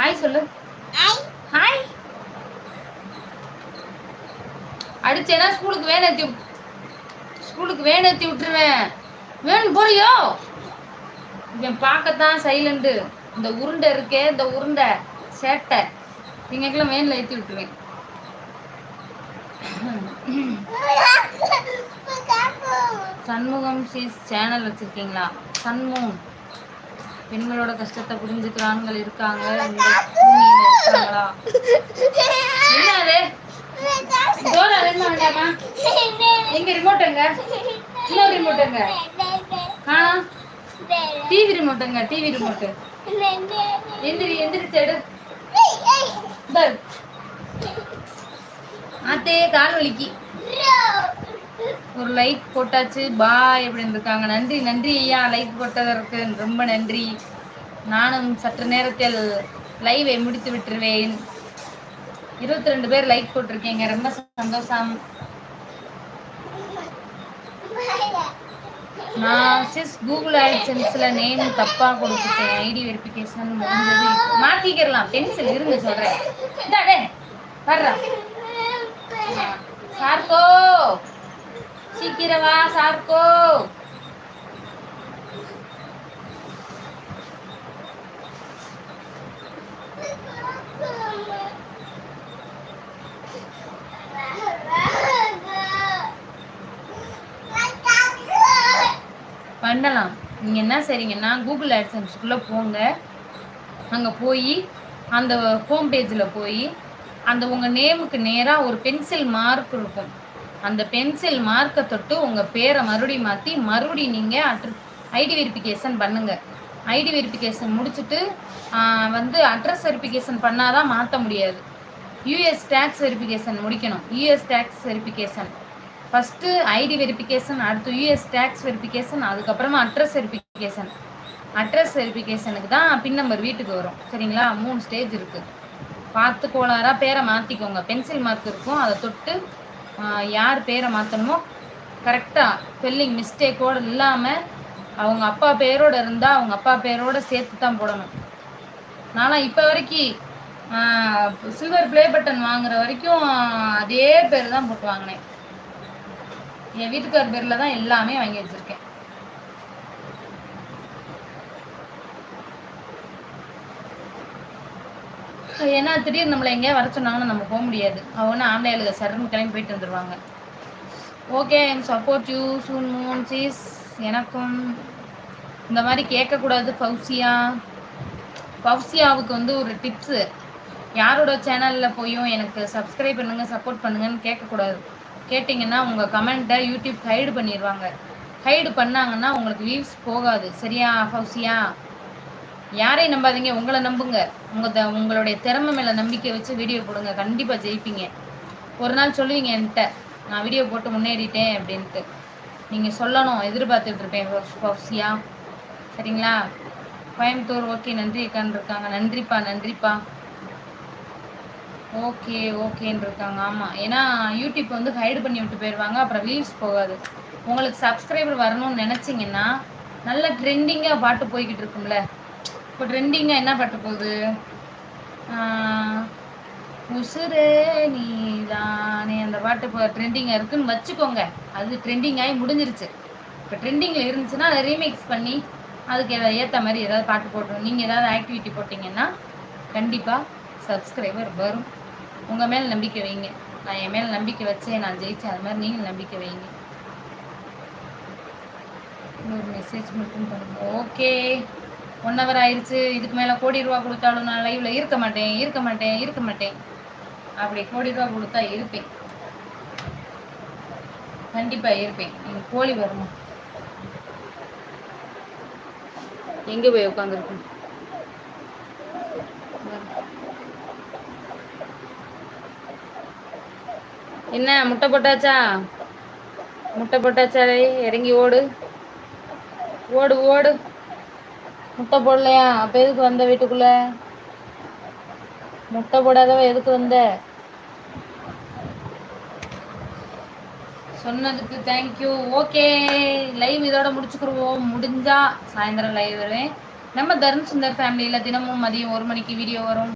Hi சொல்லு. Hi. அடிச்சேன்னா ஸ்கூலுக்கு van ஏற்றி விட்டுருவேன். வேணும் போறியோ? இவன் பார்க்கத்தான் சைலண்டு. இந்த உருண்டை இருக்கே, இந்த உருண்டை சேட்டை நீங்களும் வேன்ல ஏற்றி விட்டுருவேன். சண்முகம் சீஸ் சேனல் வச்சிருக்கீங்களா? சண்முகம் பெண்களோட கஷ்டத்தை புரிஞ்சுக்கிற ஆண்கள் இருக்காங்க இந்த பூமியில இருக்காங்களா? என்னது டோரா வேணுமா வேண்டாமா? எங்க ரிமோட்டுங்க? இன்னொரு ரிமோட்டுங்க? டிவி ரிமோட்டுங்க. டிவி ரிமோட்டு எந்திரிச்சு எடு. ஆத்தே கால் வலிக்கு. ஒரு லைக் போட்டாச்சு. பாய் எப்படி இருந்திருக்காங்க? நன்றி நன்றி ஐயா, லைக் போட்டதற்கு ரொம்ப நன்றி. நானும் சற்று நேரத்தில் லைவை முடித்து விட்டுருவேன். 22 பேர் லைக் போட்டிருக்கீங்க, ரொம்ப சந்தோஷம். நான் கூகுள் ஆட்சன்ஸ்ல நேம் தப்பா கொடுத்துட்டேன். ஐடி வெரிஃபிகேஷன் முடிஞ்சது. மாத்திக்கிறலாம். பென்சில் இருங்க சொல்றேன். வர்றா சார்கோ, சீக்கிரவா சார்கோ. பண்ணலாம். நீங்கள் என்ன செய்றீங்கன்னா கூகுள் ஆட்சன்ஸ்குள்ளே போங்க. அங்கே போய் அந்த ஹோம் பேஜில் போய் அந்த உங்கள் நேமுக்கு நேராக ஒரு பென்சில் மார்க் இருக்கும். அந்த பென்சில் மார்க்கை தொட்டு உங்கள் பேரை மறுபடியும் மாற்றி மறுபடியும் நீங்கள் ஐடி வெரிஃபிகேஷன் பண்ணுங்கள். ஐடி வெரிஃபிகேஷன் முடிச்சுட்டு வந்து அட்ரஸ் வெரிஃபிகேஷன் பண்ணால் தான் மாற்ற முடியாது. யூஎஸ் டேக்ஸ் வெரிஃபிகேஷன் முடிக்கணும். US tax verification first ID verification, அடுத்து யூஎஸ் டேக்ஸ் வெரிஃபிகேஷன், அதுக்கப்புறமா அட்ரஸ் வெரிஃபிகேஷன். அட்ரஸ் வெரிஃபிகேஷனுக்கு தான் பின் நம்பர் வீட்டுக்கு வரும். சரிங்களா? 3 ஸ்டேஜ் இருக்குது. பார்த்து கோளாராக பேரை மாற்றிக்கோங்க. பென்சில் மார்க் இருக்கும், அதை தொட்டு யார் பேரை மாற்றணுமோ கரெக்டாக ஸ்பெல்லிங் மிஸ்டேக்கோடு இல்லாமல் அவங்க அப்பா பேரோடு இருந்தால் அவங்க அப்பா பேரோடு சேர்த்து தான் போடணும். நானும் இப்போ வரைக்கும் சில்வர் ப்ளே பட்டன் வாங்குற வரைக்கும் அதே பேர் தான் போட்டு வாங்கினேன். என் வீட்டுக்கார் பேரில் தான் எல்லாமே வாங்கி வச்சுருக்கேன். ஏன்னா திடீர்னு நம்மளை எங்கேயா வர சொன்னாங்கன்னா நம்ம போக முடியாது. அவங்க ஆம்பளைகளுக்கு சரன்னு கிளம்பி போயிட்டு வந்துடுவாங்க. Okay, I'm support you soon moon cheese. எனக்கும் இந்த மாதிரி கேட்கக்கூடாது. ஃபவுசியாவுக்கு வந்து ஒரு டிப்ஸு, யாரோட சேனலில் போயும் எனக்கு சப்ஸ்கிரைப் பண்ணுங்கள் சப்போர்ட் பண்ணுங்கன்னு கேட்கக்கூடாது. கேட்டிங்கன்னா உங்கள் கமெண்ட்டை யூடியூப் ஹைடு பண்ணிடுவாங்க. ஹைடு பண்ணாங்கன்னா உங்களுக்கு வியூஸ் போகாது. சரியா ஃபவுசியா? யாரையும் நம்பாதீங்க, உங்களை நம்புங்க. உங்களுடைய திறமை மேலே நம்பிக்கை வச்சு வீடியோ போடுங்க. கண்டிப்பாக ஜெயிப்பீங்க. ஒரு நாள் சொல்லுவீங்க என்கிட்ட, நான் வீடியோ போட்டு முன்னேறிட்டேன் அப்படின்ட்டு. நீங்கள் சொல்லணும், எதிர்பார்த்துட்ருப்பேன் ஃபவுசியா. சரிங்களா? கோயம்புத்தூர் ஓகே நன்றி அக்கான்னு இருக்காங்க. நன்றிப்பா. ஓகேன்னு இருக்காங்க. ஆமாம், ஏன்னா யூடியூப் வந்து ஹைடு பண்ணி விட்டு போயிடுவாங்க, அப்புறம் வியூஸ் போகாது. உங்களுக்கு சப்ஸ்கிரைபர் வரணும்னு நினச்சிங்கன்னா நல்ல ட்ரெண்டிங்காக பாட்டு போய்கிட்டு இருக்கும்ல. இப்போ ட்ரெண்டிங்காக என்ன பாட்டு போகுது? உசுரே நீதானே, அந்த பாட்டு இப்போ ட்ரெண்டிங்காக இருக்குன்னு வச்சுக்கோங்க. அது ட்ரெண்டிங் ஆகி முடிஞ்சிருச்சு. இப்போ ட்ரெண்டிங்கில் இருந்துச்சுன்னா அதை ரீமிக்ஸ் பண்ணி அதுக்கு ஏற்ற மாதிரி ஏதாவது பாட்டு போட்டுரும். நீங்கள் ஏதாவது ஆக்டிவிட்டி போட்டிங்கன்னா கண்டிப்பாக சப்ஸ்கிரைபர் வரும். உங்கள் மேலே நம்பிக்கை வைங்க. நான் என் மேலே நம்பிக்கை வச்சேன், நான் ஜெயிச்சேன். அது மாதிரி நீங்கள் நம்பிக்கை வைங்க. ஒரு மெசேஜ் மட்டும் பண்ணுங்க. ஓகே, 1 hour ஆயிடுச்சு. இதுக்கு மேலே கோடி ரூபா கொடுத்தாலும் நான் லைவில் இருக்க மாட்டேன். அப்படி கோடி ரூபா கொடுத்தா இருப்பேன், கண்டிப்பாக இருப்பேன். எனக்கு கோழி வரணும். எங்கே போய் உட்காந்துருக்கும்? என்ன முட்டை போட்டாச்சா? இறங்கி ஓடு. முட்டை போடலையா? அப்போ எதுக்கு வந்த வீட்டுக்குள்ள? முட்டை போடாதவ எதுக்கு வந்த? சொன்னதுக்கு தேங்க்யூ. ஓகே, லைவ் இதோட முடிச்சுக்கிடுவோம். முடிஞ்சா சாயந்தரம் லைவ் வருவேன். நம்ம தர்ம சுந்தர் ஃபேமிலியில் தினமும் மதியம் 1 மணிக்கு வீடியோ வரும்.